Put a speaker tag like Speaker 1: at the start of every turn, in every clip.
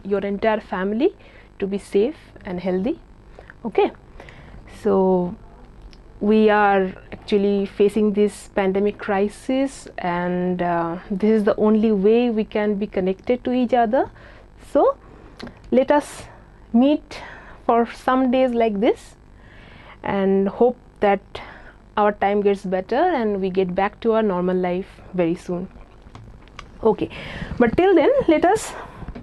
Speaker 1: your entire family to be safe and healthy. Okay, so we are actually facing this pandemic crisis, and this is the only way we can be connected to each other. So let us meet for some days like this and hope that our time gets better and we get back to our normal life very soon. Okay, but till then, let us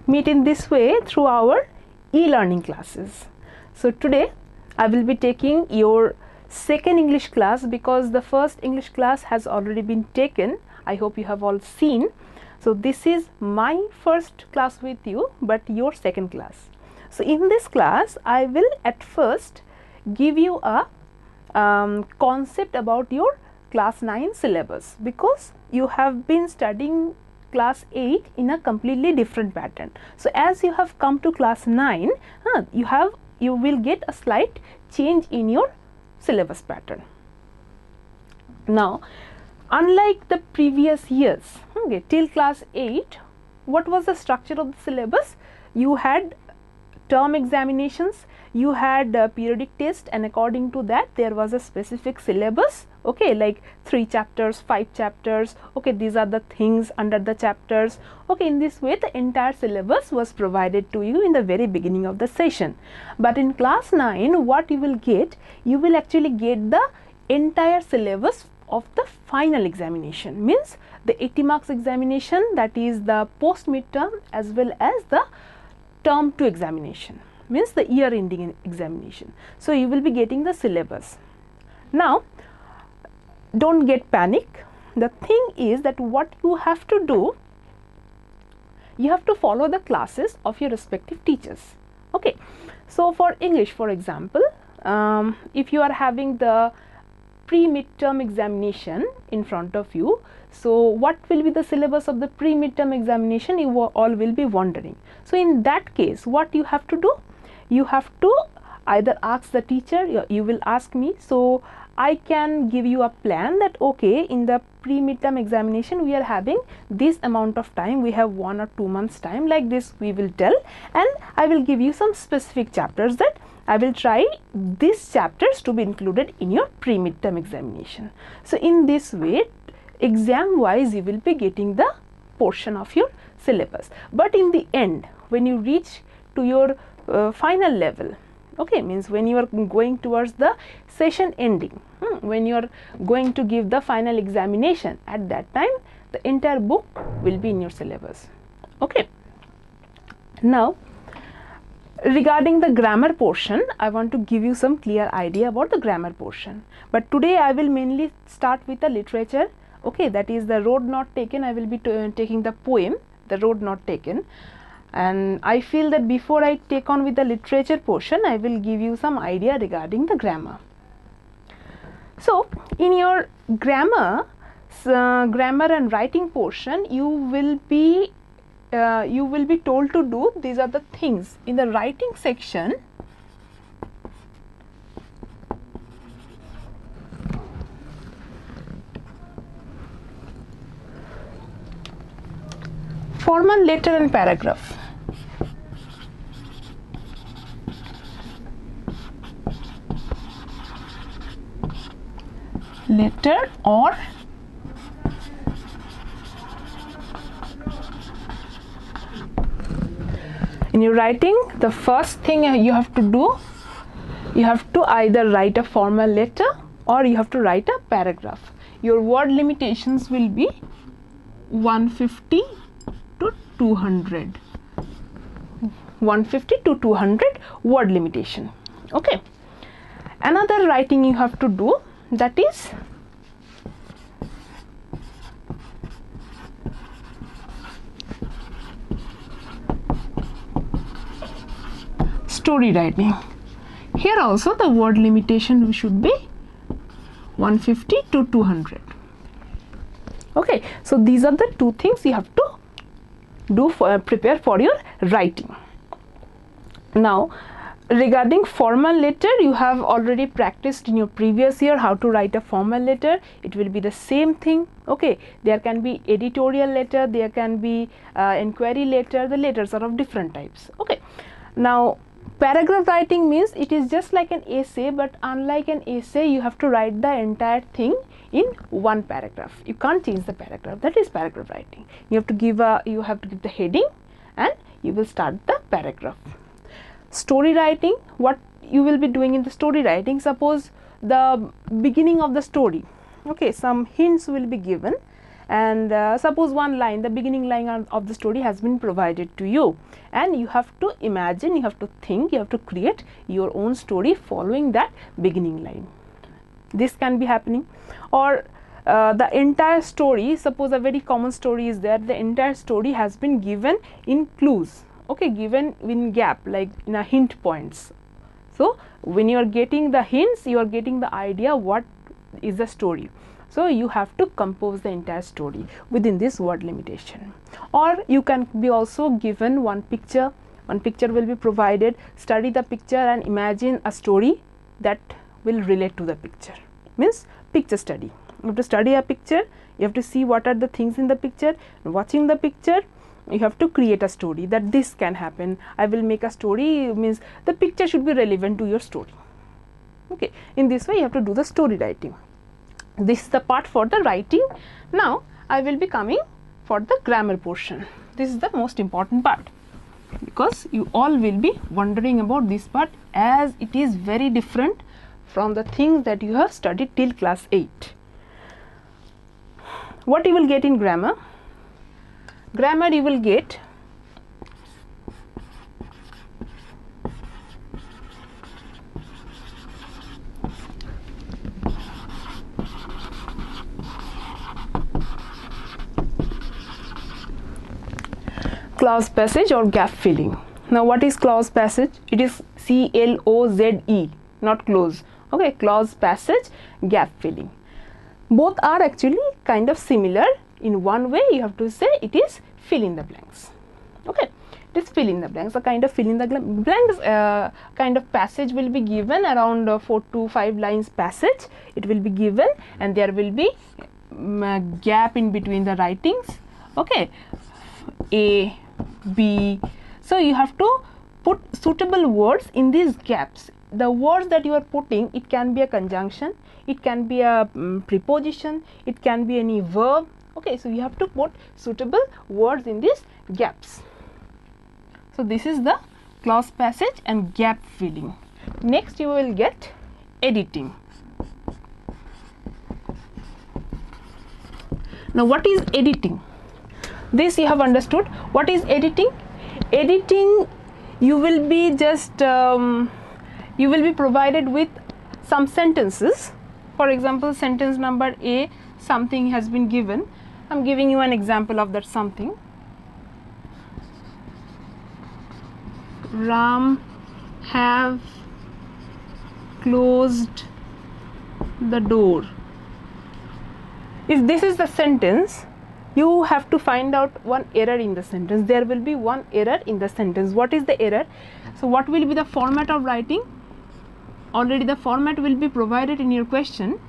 Speaker 1: meet in this way through our e-learning classes. So today I will be taking your second English class, because the first English class has already been taken. I hope you have all seen. So this is my first class with you, but your second class. So in this class I will at first give you a concept about your class 9 syllabus, because you have been studying class 8 in a completely different pattern. So as you have come to class 9, you will get a slight change in your syllabus pattern. Now, unlike the previous years, okay, till class 8, what was the structure of the syllabus? You had term examinations, you had periodic test, and according to that there was a specific syllabus, okay, like 3 chapters, 5 chapters, okay, these are the things under the chapters, okay. In this way the entire syllabus was provided to you in the very beginning of the session. But in class 9, what you will get, you will actually get the entire syllabus of the final examination, means the 80 marks examination, that is the post midterm, as well as the term 2 examination, means the year ending examination. So you will be getting the syllabus. Now don't get panic. The thing is that what you have to do, you have to follow the classes of your respective teachers. Okay, so for English, for example, if you are having the pre-midterm examination in front of you, so what will be the syllabus of the pre-midterm examination, you all will be wondering. So in that case, what you have to do, you have to either ask the teacher, you will ask me. So I can give you a plan that okay, in the pre-midterm examination we are having this amount of time, we have 1 or 2 months time, like this we will tell, and I will give you some specific chapters that I will try these chapters to be included in your pre-midterm examination. So in this way, exam wise you will be getting the portion of your syllabus. But in the end, when you reach to your final level, okay, means when you are going towards the session ending, when you are going to give the final examination, at that time the entire book will be in your syllabus. Okay, now regarding the grammar portion, I want to give you some clear idea about the grammar portion. But today I will mainly start with the literature, okay, that is the Road Not Taken. I will be taking the poem, The Road Not Taken. And I feel that before I take on with the literature portion, I will give you some idea regarding the grammar. So in your grammar and writing portion, you will be told to do these are the things. In the writing section, formal, letter and paragraph. Letter or in your writing, the first thing you have to do, you have to either write a formal letter or you have to write a paragraph. Your word limitations will be 150 to 200. 150 to 200 word limitation. Okay. Another writing you have to do, that is story writing. Here also the word limitation should be 150 to 200. Okay, so these are the two things you have to do for prepare for your writing. Now regarding formal letter, you have already practiced in your previous year how to write a formal letter. It will be the same thing. Okay, there can be editorial letter, there can be inquiry letter. The letters are of different types. Okay, now paragraph writing means it is just like an essay, but unlike an essay, you have to write the entire thing in one paragraph. You can't change the paragraph. That is paragraph writing. You have to give the heading and you will start the paragraph. Story writing, what you will be doing in the story writing, suppose the beginning of the story, okay, some hints will be given, and suppose one line, the beginning line of the story has been provided to you, and you have to imagine, you have to think, you have to create your own story following that beginning line. This can be happening. Or the entire story, suppose a very common story is there, the entire story has been given in clues, okay, given in gap, like in a hint points. So when you are getting the hints, you are getting the idea what is the story. So you have to compose the entire story within this word limitation. Or you can be also given one picture will be provided, study the picture and imagine a story that will relate to the picture, means picture study. You have to study a picture, you have to see what are the things in the picture, watching the picture, you have to create a story that this can happen. I will make a story, means the picture should be relevant to your story. Okay, in this way you have to do the story writing. This is the part for the writing. Now I will be coming for the grammar portion. This is the most important part, because you all will be wondering about this part, as it is very different from the things that you have studied till class 8. What you will get in grammar? Grammar you will get clause passage or gap filling. Now what is clause passage? It is C-L-O-Z-E, not close. Okay, clause passage, gap filling. Both are actually kind of similar. In one way you have to say it is fill in the blanks. Okay, it is fill in the blanks. A kind of fill in the blanks kind of passage will be given, around 4 to 5 lines passage it will be given, and there will be gap in between the writings. Okay, A, B. So you have to put suitable words in these gaps. The words that you are putting, it can be a conjunction, it can be a preposition, it can be any verb. Okay, so you have to put suitable words in these gaps. So this is the clause passage and gap filling. Next you will get editing. Now what is editing? This you have understood. What is editing? Editing, you will be just you will be provided with some sentences. For example, sentence number A, something has been given. I am giving you an example of that something. Ram have closed the door. If this is the sentence, you have to find out one error in the sentence. There will be one error in the sentence. What is the error? So what will be the format of writing? Already the format will be provided in your question.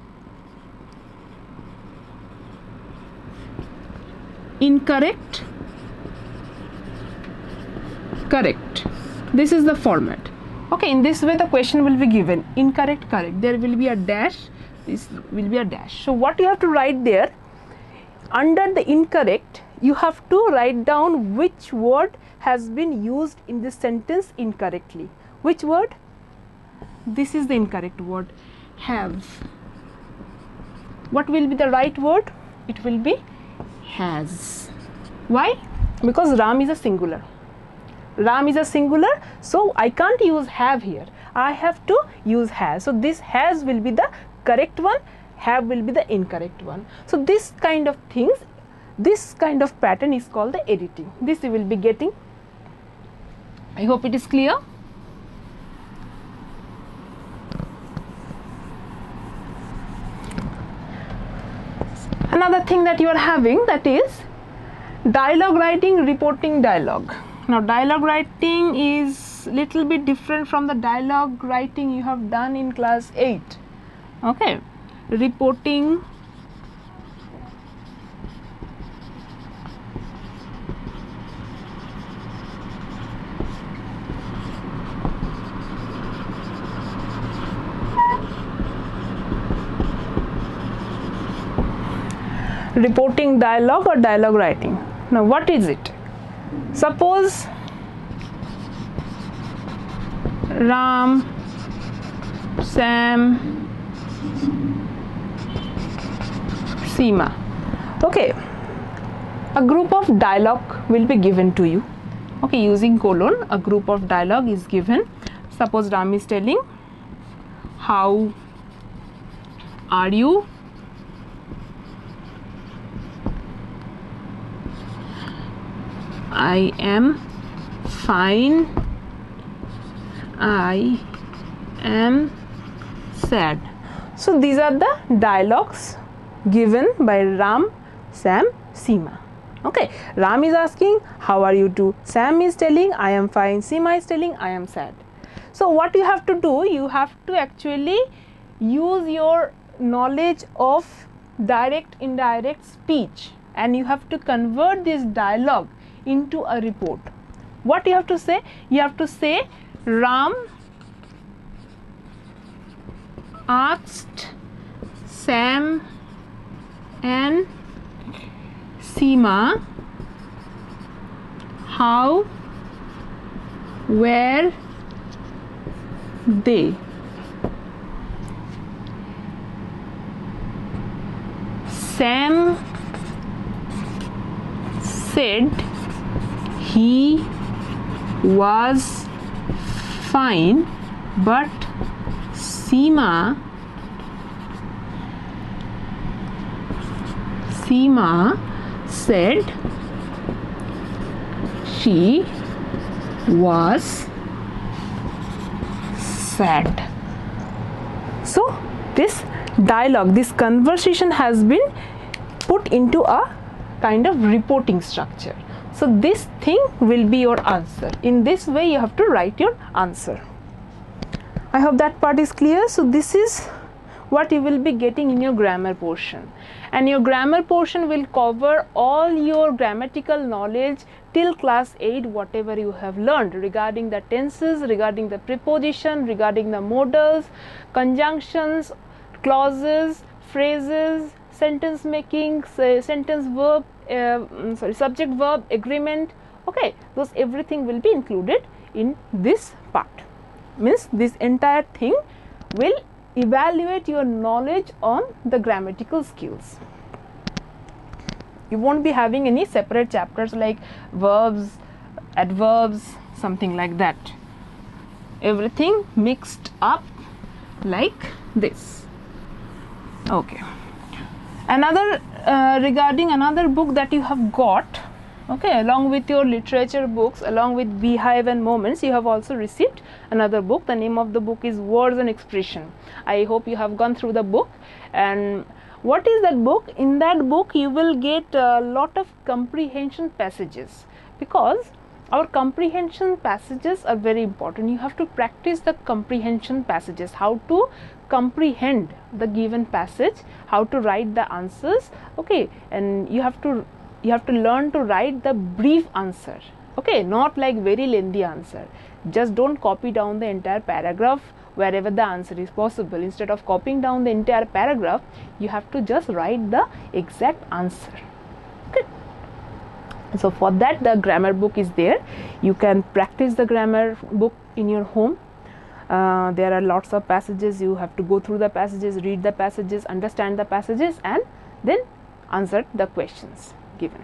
Speaker 1: Incorrect, correct. This is the format. Okay, in this way the question will be given. Incorrect, correct. There will be a dash. This will be a dash. So what you have to write there? Under the incorrect, you have to write down which word has been used in this sentence incorrectly. Which word? This is the incorrect word. Have. What will be the right word? It will be has. Why? Because Ram is a singular. Ram is a singular, so I can't use have here. I have to use has. So this has will be the correct one, have will be the incorrect one. So this kind of things, this kind of pattern is called the editing. This you will be getting. I hope it is clear. Another thing that you are having, that is dialogue writing, reporting dialogue. Now dialogue writing is little bit different from the dialogue writing you have done in class 8. Okay, reporting dialogue or dialogue writing. Now what is it? Suppose Ram, Sam, Seema. Okay, a group of dialogue will be given to you. Okay, using colon, a group of dialogue is given. Suppose Ram is telling, how are you? I am fine. I am sad. So these are the dialogues given by Ram, Sam, Seema. Okay, Ram is asking, how are you too? Sam is telling, I am fine. Seema is telling, I am sad. So what you have to do, you have to actually use your knowledge of direct indirect speech, and you have to convert this dialogue into a report. What you have to say? You have to say, Ram asked Sam and Seema how were they. Sam said he was fine, but Seema said she was sad. So this dialogue, this conversation has been put into a kind of reporting structure. So this thing will be your answer. In this way you have to write your answer. I hope that part is clear. So this is what you will be getting in your grammar portion, and your grammar portion will cover all your grammatical knowledge till class 8, whatever you have learned regarding the tenses, regarding the preposition, regarding the modals, conjunctions, clauses, phrases, sentence making, sentence verb, subject verb, agreement. Okay, those everything will be included in this part. Means this entire thing will evaluate your knowledge on the grammatical skills. You won't be having any separate chapters like verbs, adverbs, something like that. Everything mixed up like this. Okay. Another regarding another book that you have got, okay, along with your literature books, along with Beehive and Moments, you have also received another book. The name of the book is Words and Expression. I hope you have gone through the book. And what is that book? In that book you will get a lot of comprehension passages, because our comprehension passages are very important. You have to practice the comprehension passages, how to comprehend the given passage, how to write the answers. Okay, and you have to learn to write the brief answer. Okay, not like very lengthy answer. Just don't copy down the entire paragraph wherever the answer is possible. Instead of copying down the entire paragraph, you have to just write the exact answer. Okay. So for that the grammar book is there. You can practice the grammar book in your home. There are lots of passages. You have to go through the passages, read the passages, understand the passages, and then answer the questions given.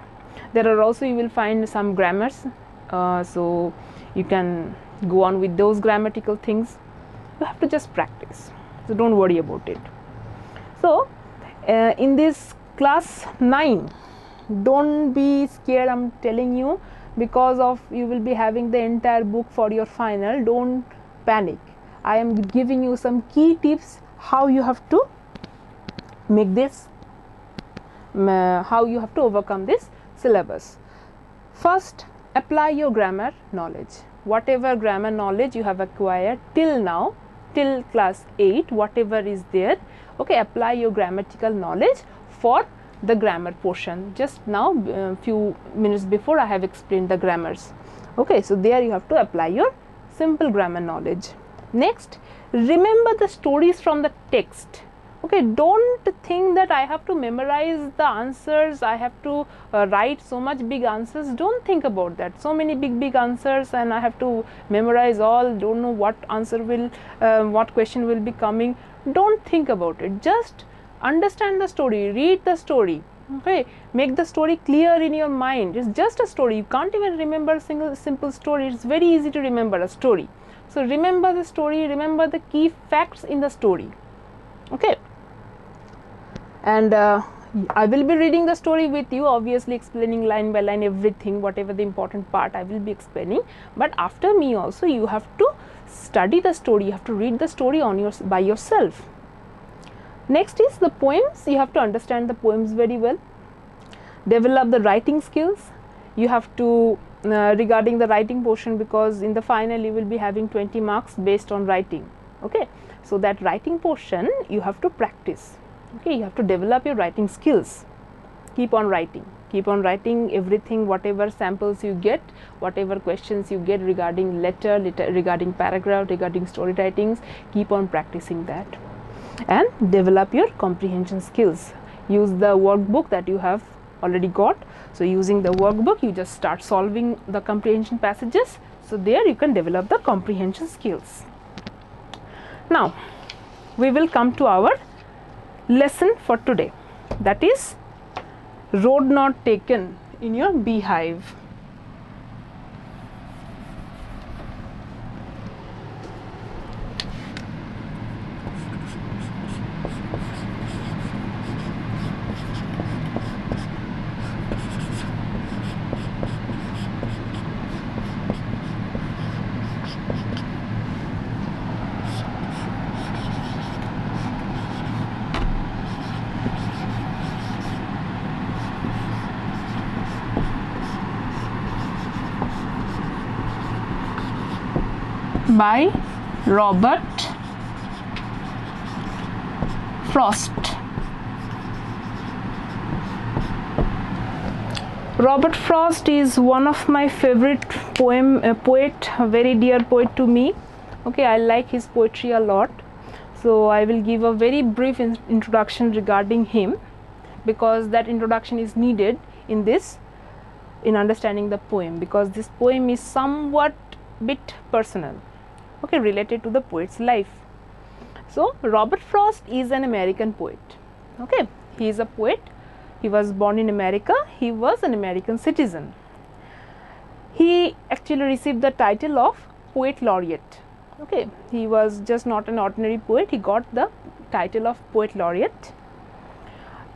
Speaker 1: There are also, you will find some grammars, so you can go on with those grammatical things. You have to just practice, so don't worry about it. So in this class 9, don't be scared, I'm telling you, because of you will be having the entire book for your final. Don't panic. I am giving you some key tips how you have to make this, how you have to overcome this syllabus. First, apply your grammar knowledge. whatever grammar knowledge you have acquired till now, till class 8, whatever is there, okay, apply your grammatical knowledge for the grammar portion. Just now few minutes before I have explained the grammars. Okay, so there you have to apply your simple grammar knowledge. Next, remember the stories from the text. Okay, don't think that I have to memorize the answers, I have to write so much big answers. Don't think about that. So many big answers and I have to memorize all, don't know what answer will, what question will be coming. Don't think about it. Just understand the story, read the story. Okay, make the story clear in your mind. It's just a story. You can't even remember a single simple story. It's very easy to remember a story. So remember the story, remember the key facts in the story. Okay. And I will be reading the story with you, obviously explaining line by line everything, whatever the important part I will be explaining. But after me also you have to study the story, you have to read the story by yourself. Next is the poems. You have to understand the poems very well. Develop the writing skills. You have to, regarding the writing portion, because in the final you will be having 20 marks based on writing. Okay, so that writing portion you have to practice. Okay, you have to develop your writing skills. Keep on writing everything, whatever samples you get, whatever questions you get regarding letter, regarding paragraph, regarding story writings, keep on practicing that. And develop your comprehension skills. Use the workbook that you have already got. So using the workbook, you just start solving the comprehension passages. So there you can develop the comprehension skills. Now we will come to our lesson for today, that is road not taken in your beehive. By Robert Frost. Robert Frost is one of my favorite poet, a very dear poet to me. Okay, I like his poetry a lot. So I will give a very brief introduction regarding him, because that introduction is needed in understanding the poem, because this poem is somewhat bit personal, okay, related to the poet's life. So Robert Frost is an American poet. Okay, he is a poet. He was born in America. He was an American citizen. He actually received the title of Poet Laureate. Okay, he was just not an ordinary poet. He got the title of Poet Laureate.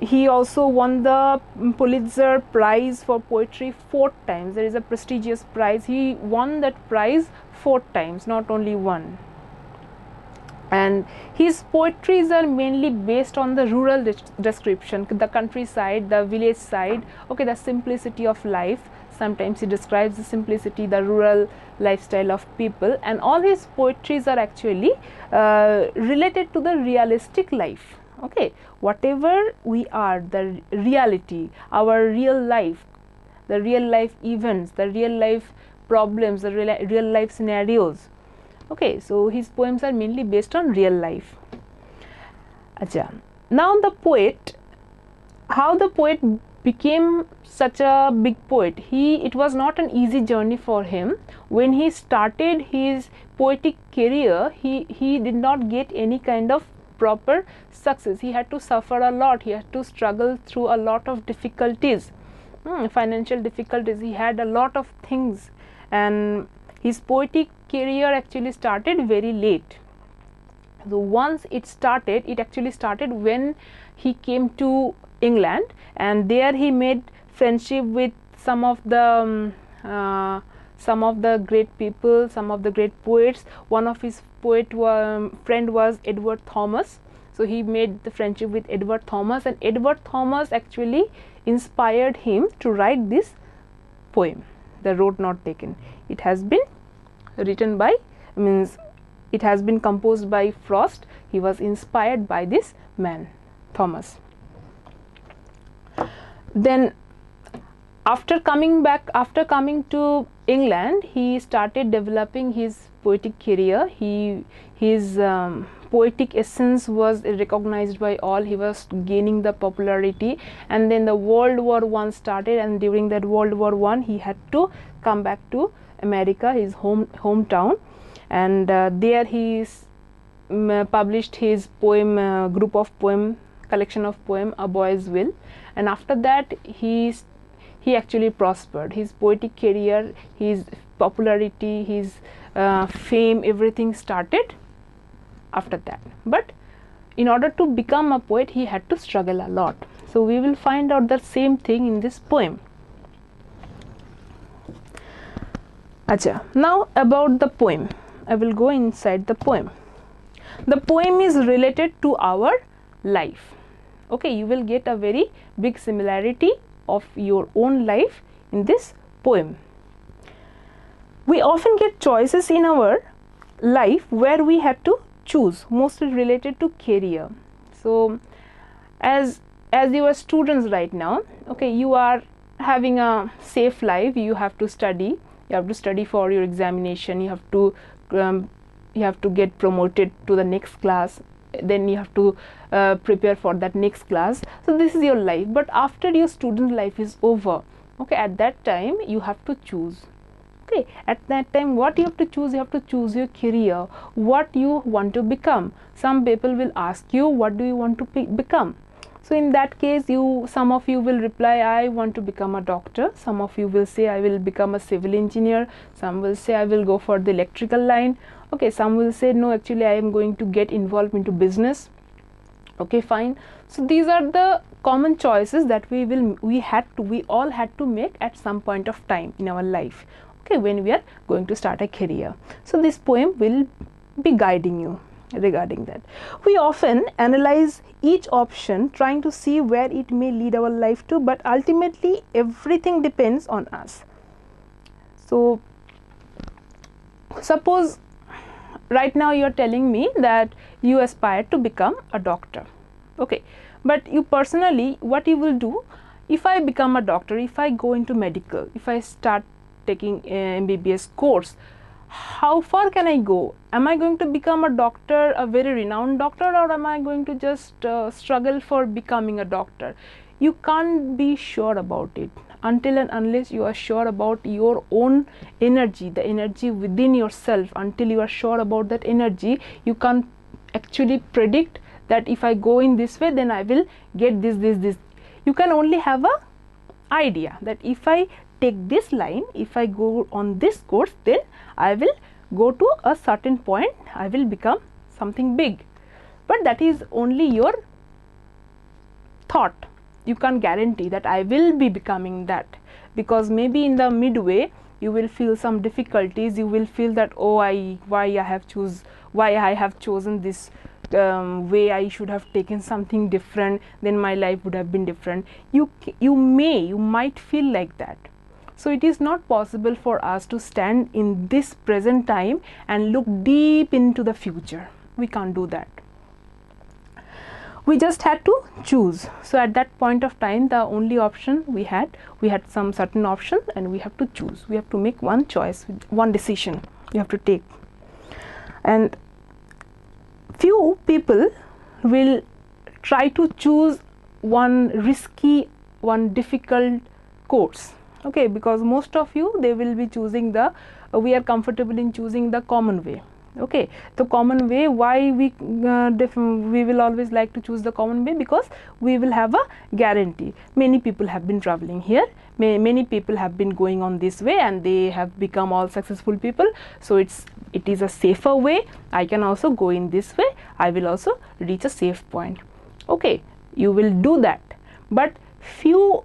Speaker 1: He also won the Pulitzer Prize for Poetry 4 times. There is a prestigious prize. He won that prize 4 times, not only one. And his poetries are mainly based on the rural description, the countryside, the village side, okay, the simplicity of life. Sometimes he describes the simplicity, the rural lifestyle of people, and all his poetries are actually related to the realistic life. Okay, whatever we are, the reality, our real life, the real life events, the real life problems, the real life scenarios. Okay, so his poems are mainly based on real life. Acha. Now the poet, how the poet became such a big poet. It was not an easy journey for him. When he started his poetic career, he did not get any kind of proper success. He had to suffer a lot. He had to struggle through a lot of difficulties, financial difficulties. He had a lot of things, and his poetic career actually started very late. So once it actually started when he came to England, and there he made friendship with some of the great people, some of the great poets. One of his friend was Edward Thomas. So he made the friendship with Edward Thomas, and Edward Thomas actually inspired him to write this poem, The Road Not Taken. It has been written by, means it has been composed by Frost. He was inspired by this man, Thomas. Then after coming to England, he started developing his poetic career. His poetic essence was recognized by all. He was gaining the popularity, and then the World War I started, and during that World War I he had to come back to America, his hometown, and there he published his poem, group of poem, collection of poem, A Boy's Will. And after that he actually prospered. His poetic career, his popularity, his fame, everything started after that. But in order to become a poet, he had to struggle a lot. So we will find out the same thing in this poem. Acha, now about the poem. I will go inside the poem. The poem is related to our life. Okay, you will get a very big similarity of your own life in this poem. We often get choices in our life where we have to choose, mostly related to career. So as you are students right now, okay, you are having a safe life. You have to study. You have to study for your examination. You have to get promoted to the next class. Then you have to prepare for that next class. So this is your life. But after your student life is over, okay, at that time you have to choose. Okay, at that time what you have to choose? You have to choose your career, what you want to become. Some people will ask you, what do you want to become? So in that case, some of you will reply, I want to become a doctor. Some of you will say, I will become a civil engineer. Some will say, I will go for the electrical line. Okay, some will say, no, actually I am going to get involved into business. Okay, fine. So these are the common choices that we all had to make at some point of time in our life, okay, when we are going to start a career. So this poem will be guiding you regarding that. We often analyze each option trying to see where it may lead our life to, but ultimately everything depends on us. So suppose right now you are telling me that you aspire to become a doctor, okay, but you personally, what you will do, if I become a doctor, if I go into medical, if I start taking MBBS course, how far can I go? Am I going to become a doctor, a very renowned doctor, or am I going to just struggle for becoming a doctor? You can't be sure about it until and unless you are sure about your own energy, the energy within yourself. Until you are sure about that energy, you can't actually predict that if I go in this way, then I will get this. You can only have a idea that if I take this line, if I go on this course, then I will go to a certain point, I will become something big. But that is only your thought. You can't guarantee that I will be becoming that, because maybe in the midway you will feel some difficulties. You will feel that, oh, why I have chosen this way. I should have taken something different, then my life would have been different. You might feel like that. So it is not possible for us to stand in this present time and look deep into the future. We can't do that. We just had to choose. So at that point of time, the only option we had some certain option, and we have to choose. We have to make one choice, one decision you have to take. And few people will try to choose one risky, one difficult course. Okay, because most of you, they will be choosing we are comfortable in choosing the common way. Okay, the common way, why we will always like to choose the common way? Because we will have a guarantee. Many people have been traveling here, many people have been going on this way, and they have become all successful people. So it is a safer way. I can also go in this way, I will also reach a safe point. Okay, you will do that, but few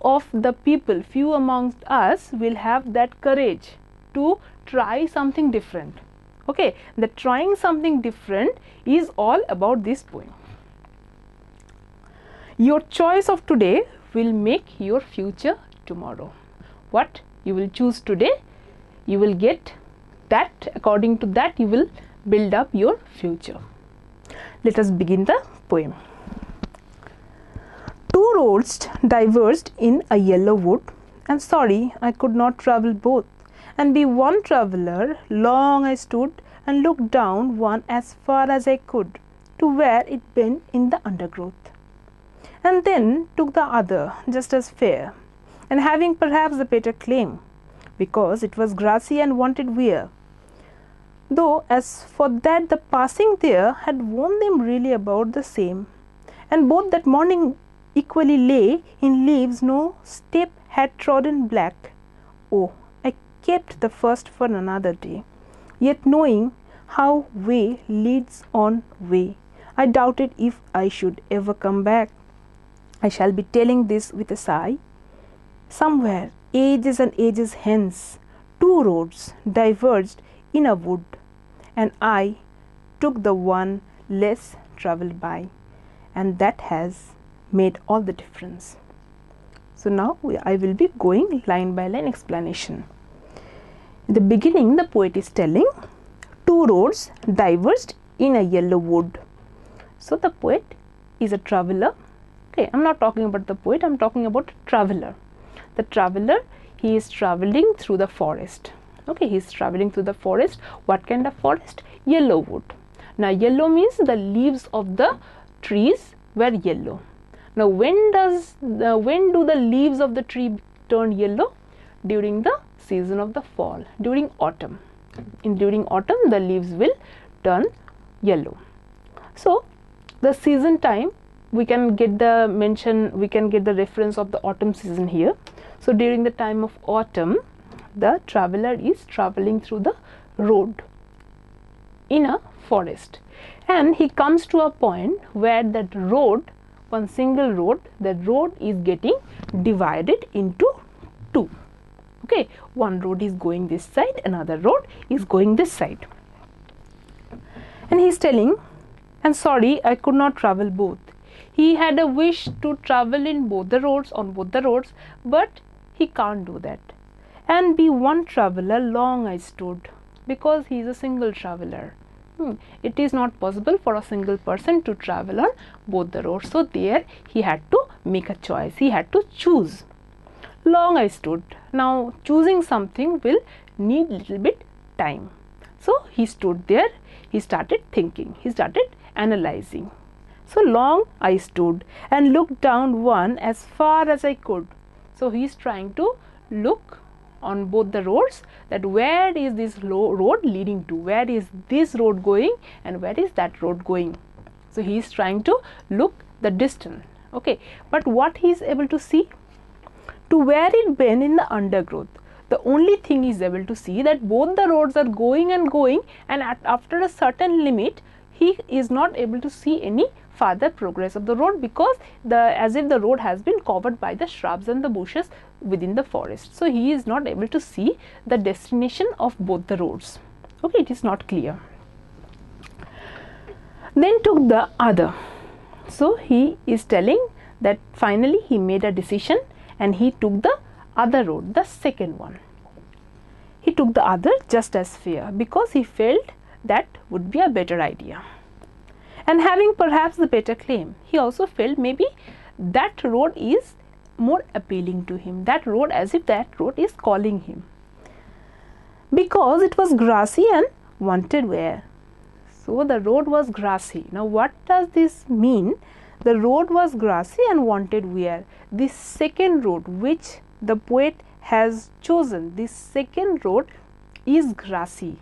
Speaker 1: amongst us will have that courage to try something different. Okay, the trying something different is all about this poem. Your choice of today will make your future tomorrow. What you will choose today, you will get that, according to that, you will build up your future. Let us begin the poem. Two roads diverged in a yellow wood, and sorry I could not travel both, and be one traveller. Long I stood and looked down one as far as I could, to where it bent in the undergrowth, and then took the other just as fair, and having perhaps a better claim, because it was grassy and wanted wear. Though as for that the passing there had worn them really about the same, and both that morning equally lay in leaves no step had trodden black. Oh, I kept the first for another day, yet knowing how way leads on way, I doubted if I should ever come back. I shall be telling this with a sigh. Somewhere, ages and ages hence, two roads diverged in a wood, and I took the one less travelled by, and that has made all the difference. So now I will be going line by line explanation. In the beginning, the poet is telling two roads diverged in a yellow wood. So the poet is a traveller. Okay, I am not talking about the poet, I am talking about traveller. The traveller, he is travelling through the forest. Okay, he is travelling through the forest. What kind of forest? Yellow wood. Now yellow means the leaves of the trees were yellow. Now when do the leaves of the tree turn yellow? During the season of the fall, during autumn. During autumn the leaves will turn yellow. So the season time, we can get the reference of the autumn season here. So during the time of autumn, the traveller is travelling through the road in a forest, and he comes to a point where that road, one single road, the road is getting divided into two. Okay, one road is going this side, another road is going this side, and he is telling, and sorry I could not travel both. He had a wish to travel in both the roads, on both the roads, but he can't do that. And be one traveller, long I stood, because he is a single traveller. It is not possible for a single person to travel on both the roads. So there he had to make a choice. He had to choose. Long I stood. Now choosing something will need little bit time. So he stood there. He started thinking. He started analyzing. So long I stood and looked down one as far as I could. So he is trying to look on both the roads, that where is this road leading to, where is this road going and where is that road going. So he is trying to look the distance. Okay, but what he is able to see? To where it bend in the undergrowth. The only thing he is able to see, that both the roads are going and going, and after a certain limit he is not able to see any further progress of the road, because as if the road has been covered by the shrubs and the bushes within the forest. So he is not able to see the destination of both the roads. Okay, it is not clear. Then took the other. So he is telling that finally he made a decision and he took the other road, the second one. He took the other just as fair, because he felt that would be a better idea. And having perhaps the better claim, he also felt maybe that road is more appealing to him, that road, as if that road is calling him, because it was grassy and wanted wear. So the road was grassy. Now what does this mean? The road was grassy and wanted wear. This second road which the poet has chosen, this second road is grassy.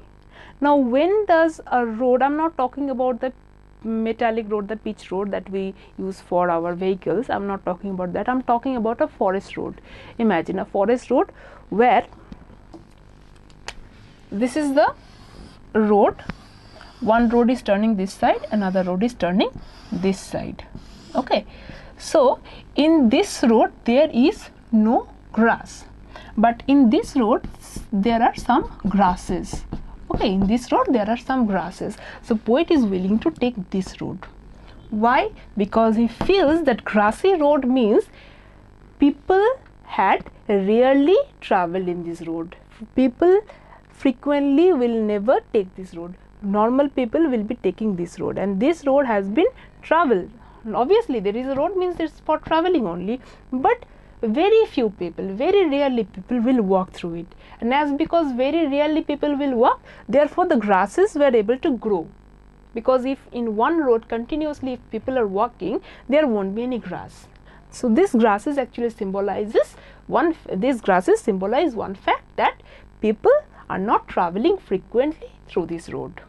Speaker 1: Now when does a road, I am not talking about the metallic road, the pitch road that we use for our vehicles, I am not talking about that, I am talking about a forest road. Imagine a forest road where this is the road, one road is turning this side, another road is turning this side. Okay, so in this road there is no grass, but in this road there are some grasses. Okay, in this road there are some grasses. So poet is willing to take this road. Why? Because he feels that grassy road means people had rarely travelled in this road. People frequently will never take this road. Normal people will be taking this road, and this road has been traveled. Obviously there is a road, means it's for traveling only, but very few people, very rarely people will walk through it. And as because very rarely people will walk, therefore the grasses were able to grow, because if in one road continuously if people are walking, there won't be any grass. So this grasses actually symbolizes these grasses symbolize one fact, that people are not traveling frequently through this road.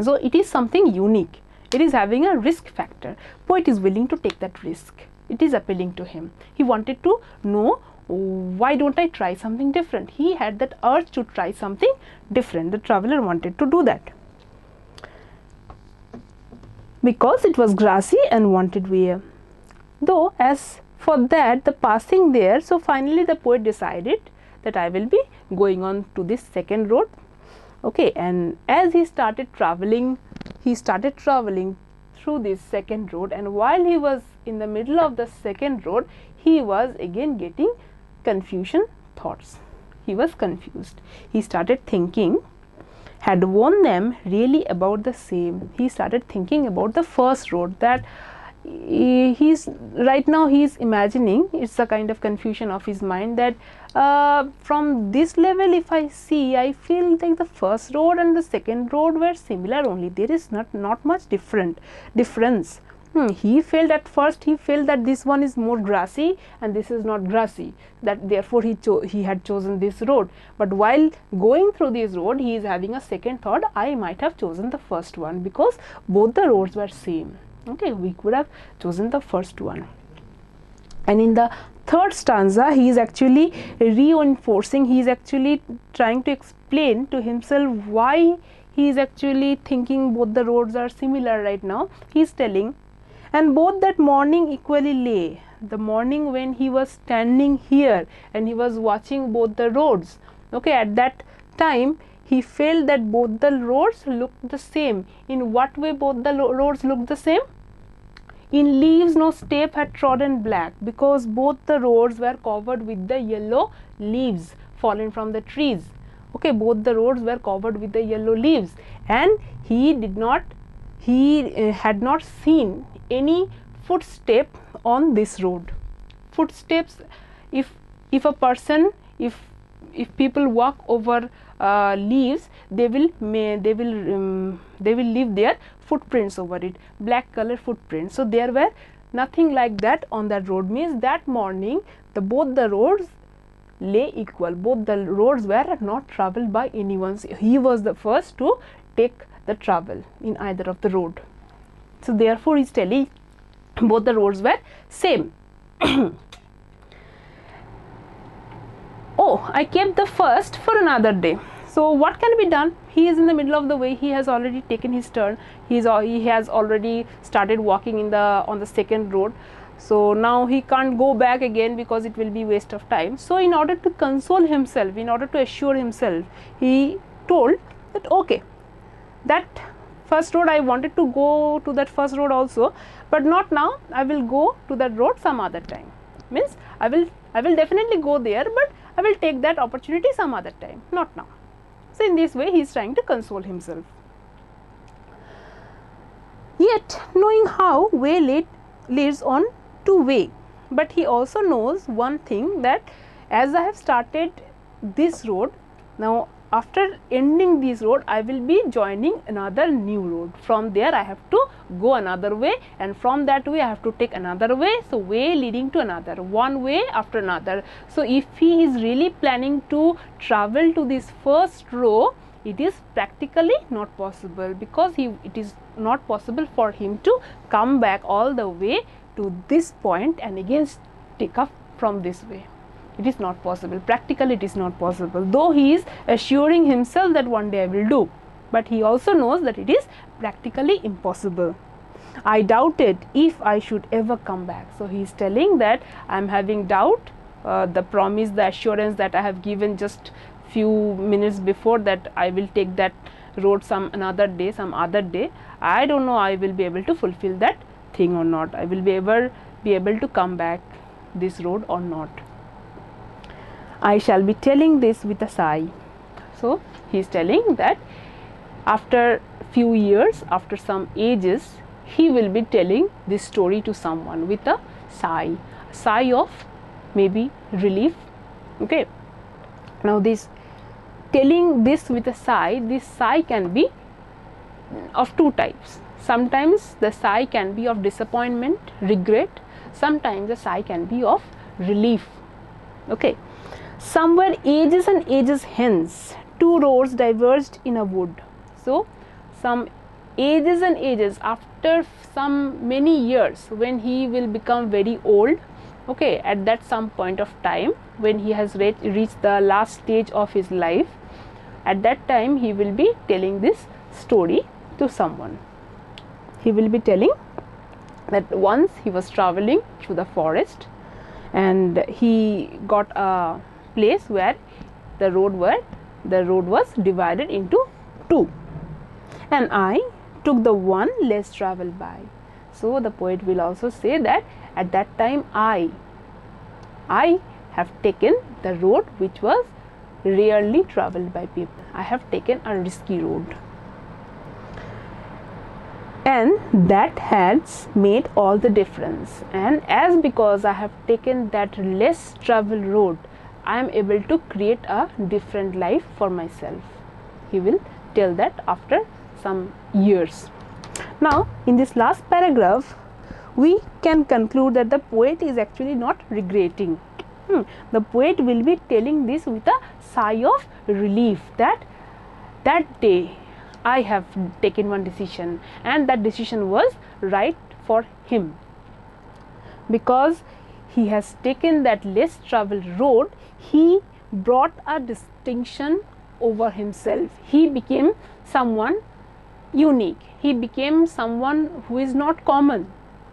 Speaker 1: So it is something unique. It is having a risk factor. Poet is willing to take that risk. It is appealing to him. He wanted to know, why don't I try something different? He had that urge to try something different. The traveler wanted to do that, because it was grassy and wanted way. Though as for that, the passing there, so finally the poet decided that I will be going on to this second road. Okay, and as he started traveling through this second road, and while he was in the middle of the second road, he was again getting confusion thoughts. He was confused. He started thinking, had worn them really about the same. He started thinking about the first road, that he's right now he's imagining, it's a kind of confusion of his mind, that from this level if I see, I feel like the first road and the second road were similar only. There is not much difference. He felt at first, he felt that this one is more grassy and this is not grassy, that therefore he had chosen this road. But while going through this road, he is having a second thought, I might have chosen the first one, because both the roads were same. Okay, we could have chosen the first one. And in the third stanza, he is actually reinforcing, he is actually trying to explain to himself why he is actually thinking both the roads are similar right now. He is telling, and both that morning equally lay. The morning when he was standing here and he was watching both the roads. Okay, at that time he felt that both the roads looked the same. In what way both the roads looked the same? In leaves no step had trodden black, because both the roads were covered with the yellow leaves fallen from the trees. Okay, both the roads were covered with the yellow leaves, and he had not seen any footstep on this road. Footsteps, if people walk over leaves, they will leave their footprints over it, black color footprints. So there were nothing like that on that road, means that morning both the roads lay equal, both the roads were not travelled by anyone. He was the first to take the travel in either of the road. So therefore he is telling both the roads were same. Oh, I kept the first for another day. So what can be done? He is in the middle of the way. He has already taken his turn. He has already started walking on the second road. So now he can't go back again, because it will be waste of time. So in order to console himself, in order to assure himself, he told that okay, that first road I wanted to go to that first road also, but not now. I will go to that road some other time. Means I will definitely go there, but I will take that opportunity some other time, not now. So in this way he is trying to console himself. Yet knowing how way leads on to way, but he also knows one thing, that as I have started this road, now after ending this road I will be joining another new road. From there I have to go another way, and from that way I have to take another way. So way leading to another, one way after another. So if he is really planning to travel to this first row, it is practically not possible, because it is not possible for him to come back all the way to this point and again take up from this way. It is not possible. Practically it is not possible, though he is assuring himself that one day I will do, but he also knows that it is practically impossible. I doubted if I should ever come back. So he is telling that I am having doubt, the promise, the assurance that I have given just few minutes before, that I will take that road some other day. I don't know I will be able to fulfill that thing or not. I will be able to come back this road or not. I shall be telling this with a sigh. So he is telling that after few years, after some ages, he will be telling this story to someone with a sigh of maybe relief. Okay, now this telling this with a sigh, this sigh can be of two types. Sometimes the sigh can be of disappointment, regret. Sometimes the sigh can be of relief. Okay, somewhere ages and ages hence, two roads diverged in a wood. So some ages and ages, after some many years, when he will become very old, okay, at that some point of time when he has reached the last stage of his life, at that time he will be telling this story to someone. He will be telling that once he was traveling through the forest and he got a place where the road was divided into two, and I took the one less traveled by. So the poet will also say that at that time I have taken the road which was rarely traveled by people. I have taken a risky road, and that has made all the difference. And as because I have taken that less traveled road, I am able to create a different life for myself. He will tell that after some years. Now in this last paragraph we can conclude that the poet is actually not regretting. The poet will be telling this with a sigh of relief that that day I have taken one decision, and that decision was right for him. Because he has taken that less traveled road, he brought a distinction over himself. He became someone unique. He became someone who is not common.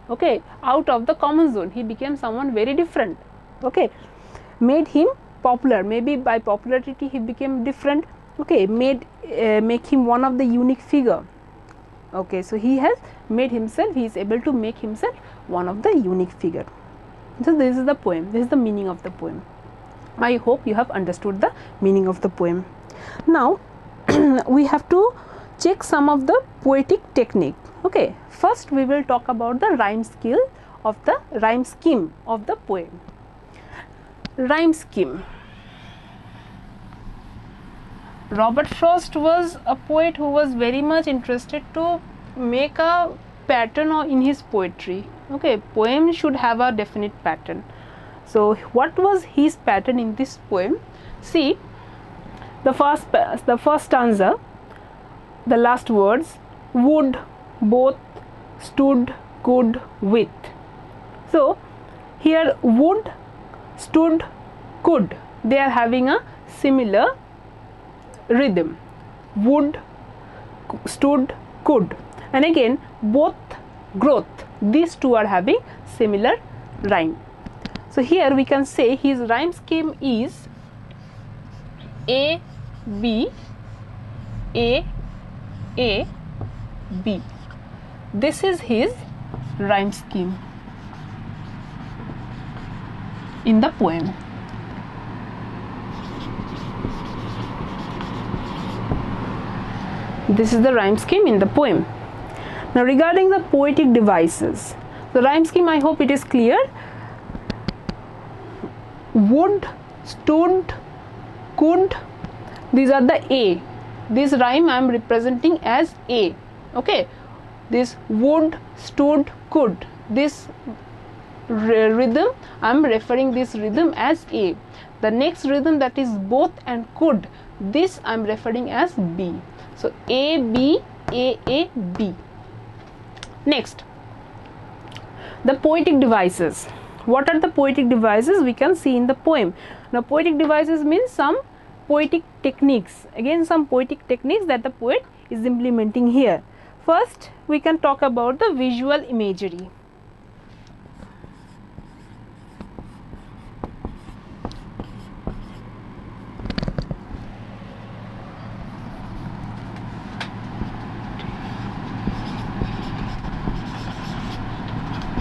Speaker 1: Okay, out of the common zone. He became someone very different. Okay, made him popular. Maybe by popularity he became different. Okay, make him one of the unique figure. Okay, so he has made himself, he is able to make himself one of the unique figure. So this is the poem, this is the meaning of the poem. I hope you have understood the meaning of the poem. Now we have to check some of the poetic technique. Okay, first we will talk about the rhyme scheme of the poem. Rhyme scheme. Robert Frost was a poet who was very much interested to make a pattern in his poetry. Okay, poem should have a definite pattern. So what was his pattern in this poem? See, the first stanza, the last words, would, both, stood, could, with. So here would, stood, could, they are having a similar rhythm. Would, stood, could, and again both, growth, these two are having similar rhyme. So here we can say his rhyme scheme is A, B, A, A, B. This is his rhyme scheme in the poem. This is the rhyme scheme in the poem. Now regarding the poetic devices, the rhyme scheme, I hope it is clear. Would, stood, could, these are the A. This rhyme I am representing as A. Okay, this would, stood, could, this rhythm I am referring this rhythm as A. The next rhythm, that is both and could, this I am referring as B. So A, B, A, B. Next, the poetic devices. What are the poetic devices? We can see in the poem. Now poetic devices means some poetic techniques. Again, some poetic techniques that the poet is implementing here. First, we can talk about the visual imagery.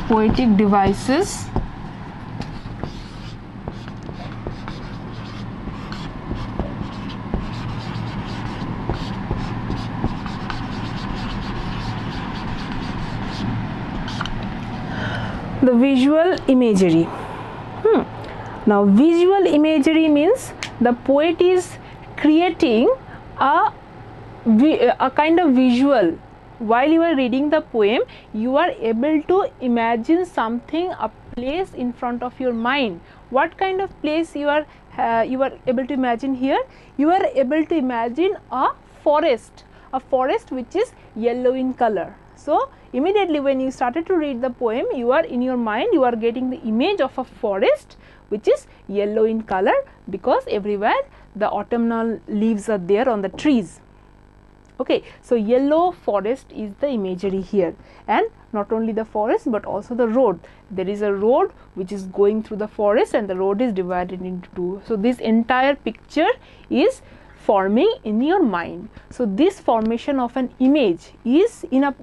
Speaker 1: Poetic devices. the visual imagery. Now visual imagery means the poet is creating a kind of visual. While you are reading the poem, you are able to imagine something, a place in front of your mind. What kind of place you are able to imagine here? You are able to imagine a forest which is yellow in color. So immediately when you started to read the poem, you are in your mind, you are getting the image of a forest which is yellow in color, because everywhere the autumnal leaves are there on the trees. Okay, so yellow forest is the imagery here, and not only the forest but also the road. There is a road which is going through the forest and the road is divided into two. So this entire picture is forming in your mind. So this formation of an image is in a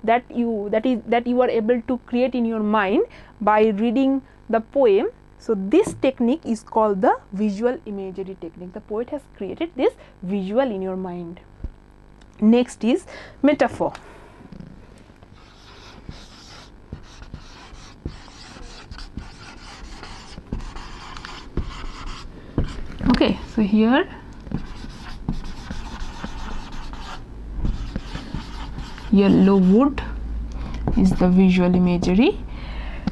Speaker 1: that you are able to create in your mind by reading the poem. So this technique is called the visual imagery technique. The poet has created this visual in your mind. Next is metaphor. Okay, so here yellow wood is the visual imagery.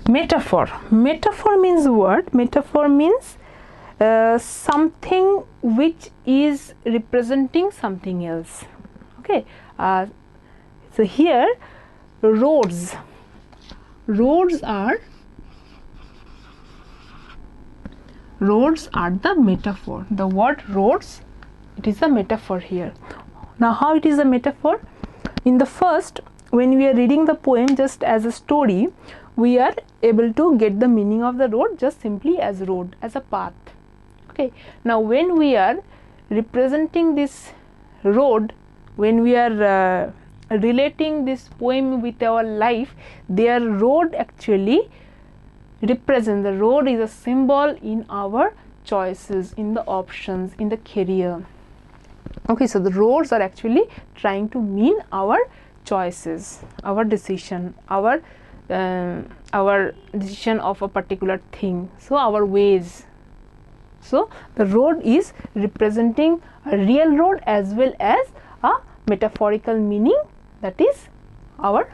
Speaker 1: Metaphor. Metaphor means what? Metaphor means something which is representing something else. Okay, so here roads are the metaphor. The word roads, it is a metaphor here. Now how it is a metaphor? In the first, when we are reading the poem just as a story, we are able to get the meaning of the road just simply as road, as a path. Okay, now when we are representing this road, when we are relating this poem with our life, their road actually represent, the road is a symbol in our choices, in the options, in the career. Okay, so the roads are actually trying to mean our choices, our decision, our decision of a particular thing, so our ways. So the road is representing a real road as well as a metaphorical meaning, that is our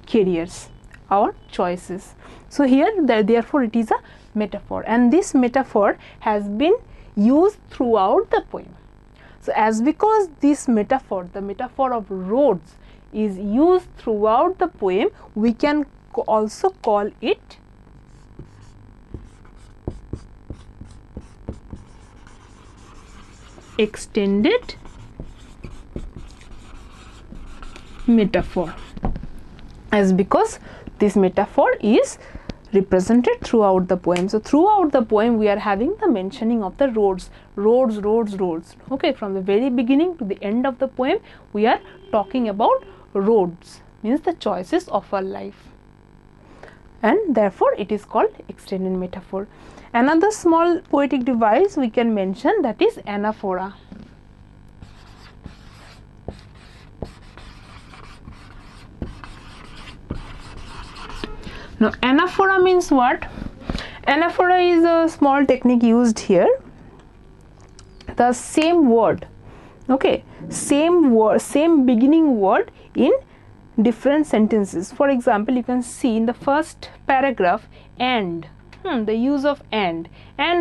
Speaker 1: careers, our choices. So here therefore it is a metaphor, and this metaphor has been used throughout the poem. So as because this metaphor, the metaphor of roads, is used throughout the poem, we can also call it extended metaphor, as because this metaphor is represented throughout the poem. So throughout the poem we are having the mentioning of the roads. Okay, from the very beginning to the end of the poem we are talking about roads, means the choices of our life, and therefore it is called extended metaphor. Another small poetic device we can mention, that is anaphora. Now anaphora means what? Anaphora is a small technique used here. The same word, okay, same beginning word in different sentences. For example, you can see in the first paragraph, and the use of and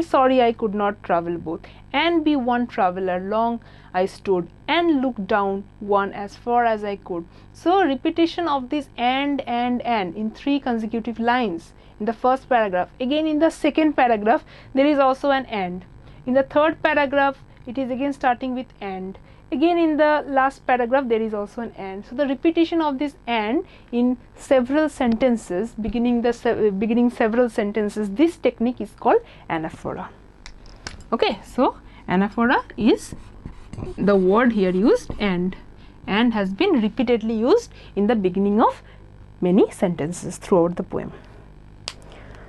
Speaker 1: sorry I could not travel both, and be one traveler, long I stood, and looked down one as far as I could. So repetition of this and in 3 consecutive lines in the first paragraph. Again in the second paragraph there is also an and. In the third paragraph it is again starting with and. Again in the last paragraph there is also an and. So the repetition of this and in several sentences, beginning several sentences, this technique is called anaphora. Okay, so anaphora is the word here used, and has been repeatedly used in the beginning of many sentences throughout the poem.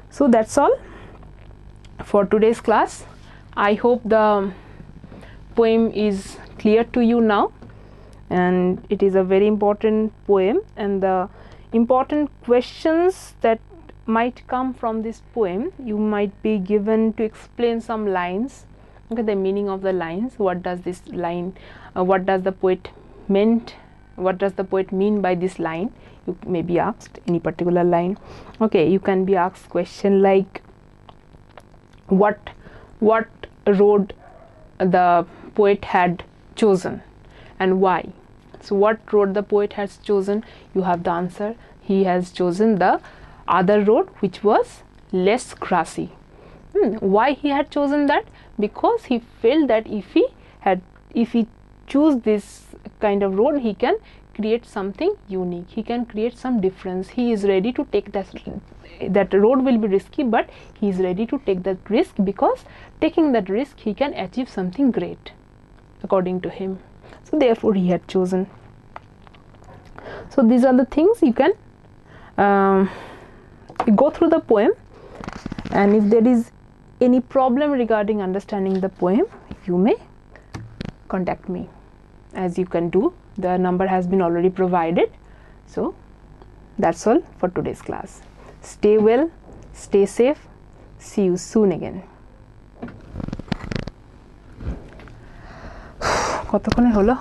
Speaker 1: So that's all for today's class. I hope the poem is clear to you now, and it is a very important poem, and the important questions that might come from this poem. You might be given to explain some lines, okay, the meaning of the lines. What does this line, what does the poet meant, what does the poet mean by this line? You may be asked any particular line. Okay, you can be asked question like what road the poet had chosen and why. So what road the poet has chosen? You have the answer. He has chosen the other road which was less grassy. Why he had chosen that? Because he felt that if he choose this kind of road, he can create something unique, he can create some difference. He is ready to take that road will be risky, but he is ready to take that risk, because taking that risk he can achieve something great according to him. So therefore he had chosen. So these are the things you can go through the poem, and if there is any problem regarding understanding the poem, you may contact me, as you can do. The number has been already provided. So that's all for today's class. Stay well, stay safe, see you soon again. কতক্ষণে হলো?